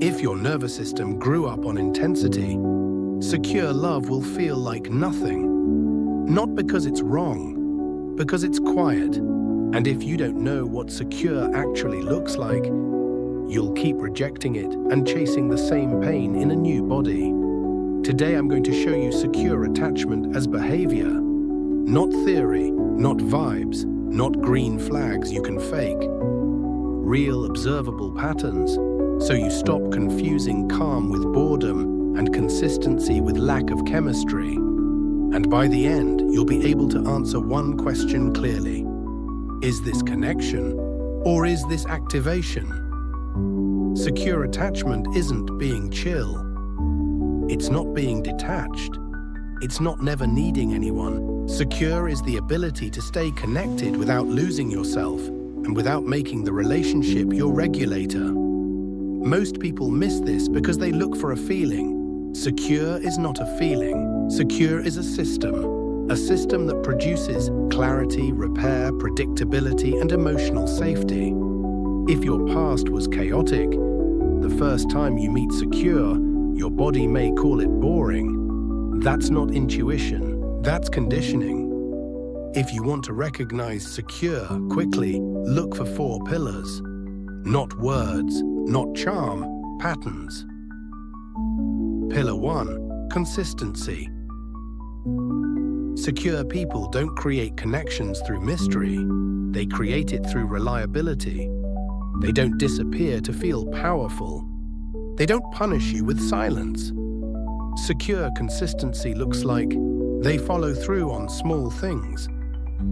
If your nervous system grew up on intensity, secure love will feel like nothing. Not because it's wrong, because it's quiet. And if you don't know what secure actually looks like, you'll keep rejecting it and chasing the same pain in a new body. Today I'm going to show you secure attachment as behavior. Not theory, not vibes, not green flags you can fake. Real observable patterns, so you stop confusing calm with boredom and consistency with lack of chemistry. And by the end, you'll be able to answer one question clearly. Is this connection, or is this activation? Secure attachment isn't being chill. It's not being detached. It's not never needing anyone. Secure is the ability to stay connected without losing yourself and without making the relationship your regulator. Most people miss this because they look for a feeling. Secure is not a feeling. Secure is a system that produces clarity, repair, predictability, and emotional safety. If your past was chaotic, the first time you meet secure, your body may call it boring. That's not intuition, that's conditioning. If you want to recognize secure quickly, look for 4 pillars. Not words, not charm, patterns. Pillar 1, consistency. Secure people don't create connections through mystery. They create it through reliability. They don't disappear to feel powerful. They don't punish you with silence. Secure consistency looks like they follow through on small things.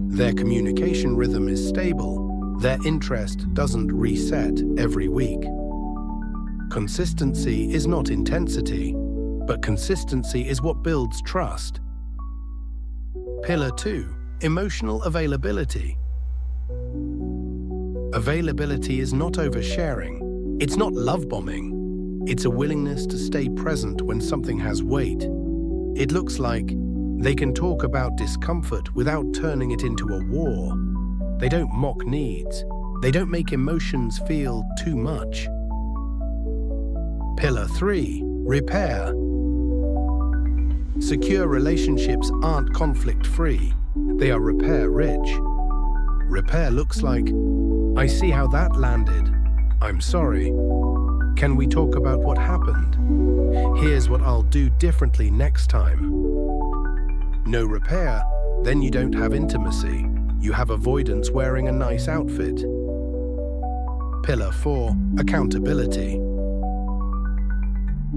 Their communication rhythm is stable. Their interest doesn't reset every week. Consistency is not intensity, but consistency is what builds trust. Pillar 2, emotional availability. Availability is not oversharing. It's not love bombing. It's a willingness to stay present when something has weight. It looks like they can talk about discomfort without turning it into a war. They don't mock needs. They don't make emotions feel too much. Pillar 3, repair. Secure relationships aren't conflict-free. They are repair-rich. Repair looks like, I see how that landed. I'm sorry. Can we talk about what happened? Here's what I'll do differently next time. No repair, then you don't have intimacy. You have avoidance wearing a nice outfit. Pillar 4, accountability.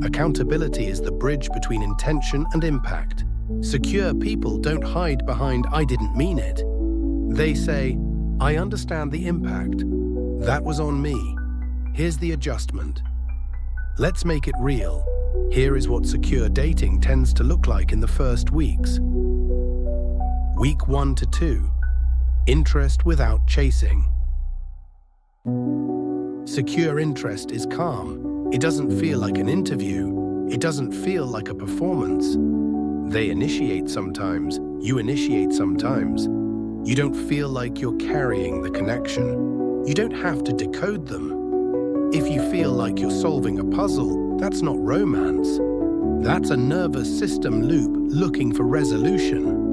Accountability is the bridge between intention and impact. Secure people don't hide behind "I didn't mean it." They say, "I understand the impact. That was on me. Here's the adjustment. Let's make it real. Here is what secure dating tends to look like in the first weeks. Week 1 to 2. Interest without chasing. Secure interest is calm. It doesn't feel like an interview. It doesn't feel like a performance. They initiate sometimes. You initiate sometimes. You don't feel like you're carrying the connection. You don't have to decode them. If you feel like you're solving a puzzle, that's not romance. That's a nervous system loop looking for resolution.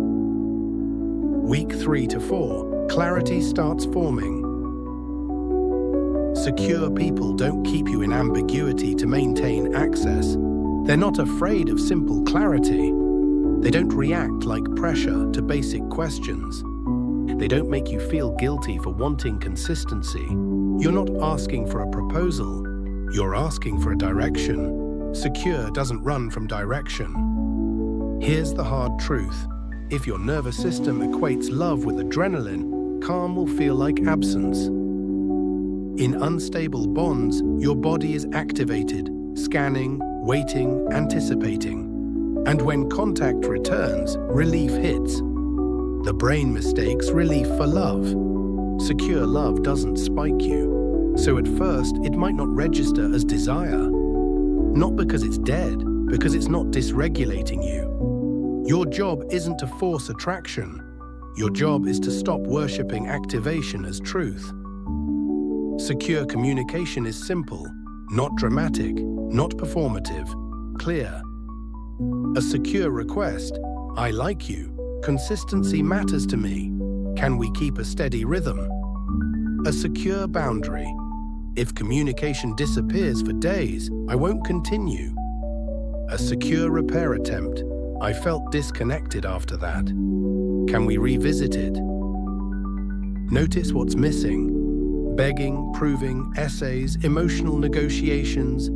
Week 3 to 4, clarity starts forming. Secure people don't keep you in ambiguity to maintain access. They're not afraid of simple clarity. They don't react like pressure to basic questions. They don't make you feel guilty for wanting consistency. You're not asking for a proposal. You're asking for a direction. Secure doesn't run from direction. Here's the hard truth. If your nervous system equates love with adrenaline, calm will feel like absence. In unstable bonds, your body is activated, scanning, waiting, anticipating. And when contact returns, relief hits. The brain mistakes relief for love. Secure love doesn't spike you. So at first, it might not register as desire. Not because it's dead, because it's not dysregulating you. Your job isn't to force attraction. Your job is to stop worshipping activation as truth. Secure communication is simple. Not dramatic, not performative, clear. A secure request, I like you. Consistency matters to me. Can we keep a steady rhythm? A secure boundary. If communication disappears for days, I won't continue. A secure repair attempt. I felt disconnected after that. Can we revisit it? Notice what's missing. Begging, proving, essays, emotional negotiations.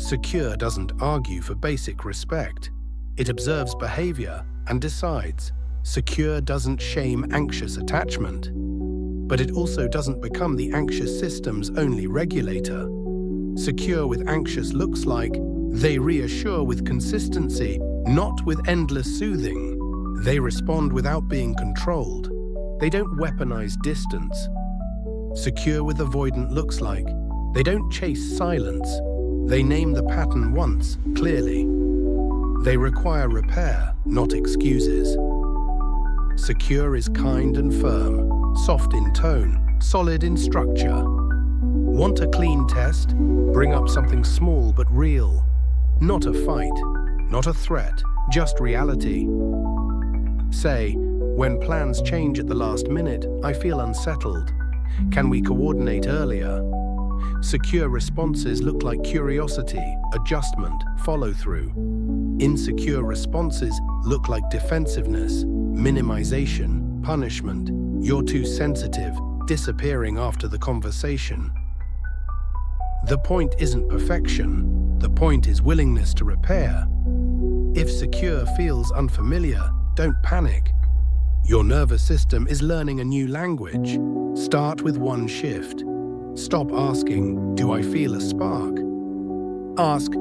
Secure doesn't argue for basic respect. It observes behavior and decides. Secure doesn't shame anxious attachment. But it also doesn't become the anxious system's only regulator. Secure with anxious looks like they reassure with consistency, not with endless soothing. They respond without being controlled. They don't weaponize distance. Secure with avoidant looks like they don't chase silence. They name the pattern once, clearly. They require repair, not excuses. Secure is kind and firm, soft in tone, solid in structure. Want a clean test? Bring up something small but real. Not a fight, not a threat, just reality. Say, when plans change at the last minute, I feel unsettled. Can we coordinate earlier? Secure responses look like curiosity, adjustment, follow-through. Insecure responses look like defensiveness, minimization, punishment. You're too sensitive, disappearing after the conversation. The point isn't perfection. The point is willingness to repair. If secure feels unfamiliar, don't panic. Your nervous system is learning a new language. Start with one shift. Stop asking, do I feel a spark? Ask,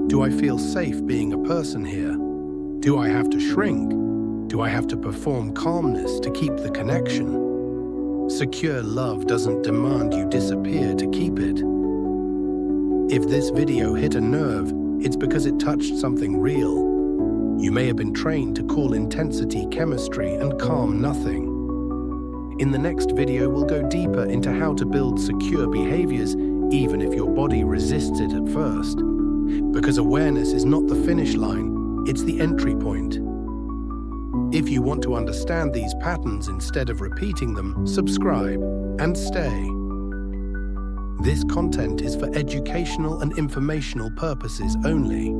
do I feel safe being a person here? Do I have to shrink? Do I have to perform calmness to keep the connection? Secure love doesn't demand you disappear to keep it. If this video hit a nerve, it's because it touched something real. You may have been trained to call intensity chemistry and calm nothing. In the next video, we'll go deeper into how to build secure behaviors, even if your body resists it at first. Because awareness is not the finish line, it's the entry point. If you want to understand these patterns instead of repeating them, subscribe and stay. This content is for educational and informational purposes only.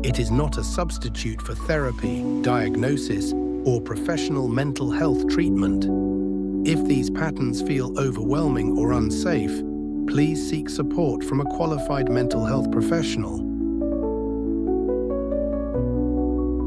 It is not a substitute for therapy, diagnosis, or professional mental health treatment. If these patterns feel overwhelming or unsafe, please seek support from a qualified mental health professional.